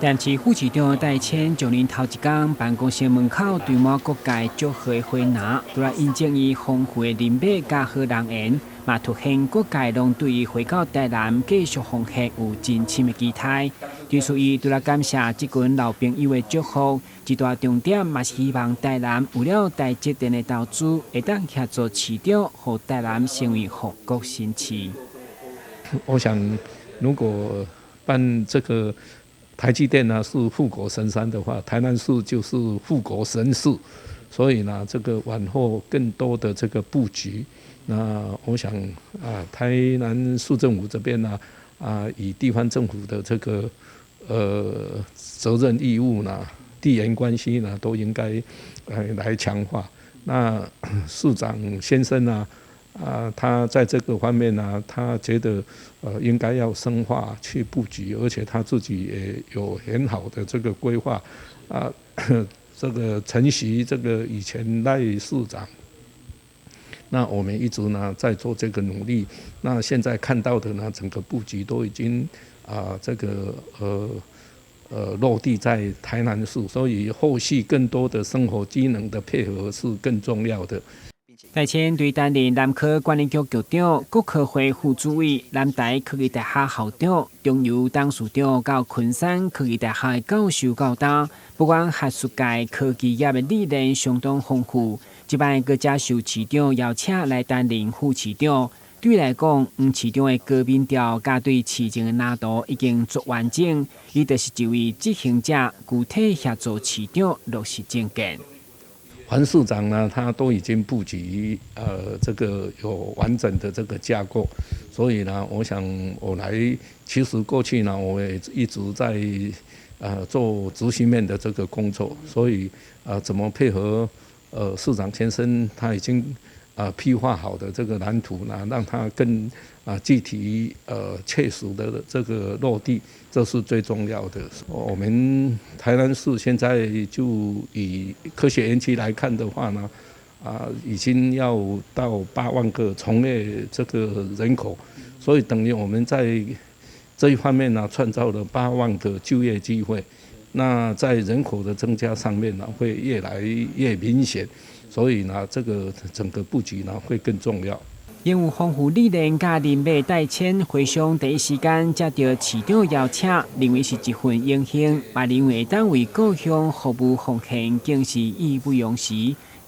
但市副市长戴谦就年头一天，办公室门口堆满各界祝贺花篮，除了印证伊丰富的人脉甲好人缘，嘛凸显各界拢对伊回到台南继续奉献有真深的期待。对此，伊除了感谢这群老朋友的祝福，一大重点嘛是希望台南有了台积电的投资，会当协助市长，让台南成为复国新市。我想，如果办这个台积电呢是护国神山的话，台南市就是护国神市，所以呢，这个往后更多的这个布局，那我想台南市政府这边呢以地方政府的这个责任义务呢、地缘关系呢，都应该来强化。那市长先生呢？他在这个方面呢，他觉得应该要深化去布局，而且他自己也有很好的这个规划这个承袭这个以前赖市长，那我们一直呢在做这个努力。那现在看到的呢，整个布局都已经这个落地在台南市，所以后续更多的生活机能的配合是更重要的。戴谦对担任南科管理局局长、国科会副主委、南台科技大学校长、中油董事长到昆山科技大学的教授教导，不管学术界、科技业的历练相当丰富。这摆阁接受市长邀请来担任副市长，对来讲，黄市长的高民调甲对市政的拿督已经足完整，伊就是一位执行者，具体协助市长落实政见。黄市长呢，他都已经布局这个有完整的这个架构，所以呢，我想其实过去呢，我也一直在做执行面的这个工作，所以怎么配合市长先生他已经批划好的这个蓝图呢，让它更具体切实的这个落地，这是最重要的。我们台南市现在就以科学园区来看的话呢，已经要到8万个从业这个人口，所以等于我们在这一方面呢，创造了8万个就业机会。那在人口的增加上面呢，会越来越明显。所以呢，这个整个布局呢会更重要。因有丰富历练甲人脉戴谦回乡第一时间接到市长邀请，认为是一份荣幸，也认为当为故乡服务奉献，更是义不容辞。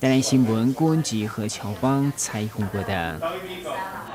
台南新闻，郭文吉和乔邦采访报道。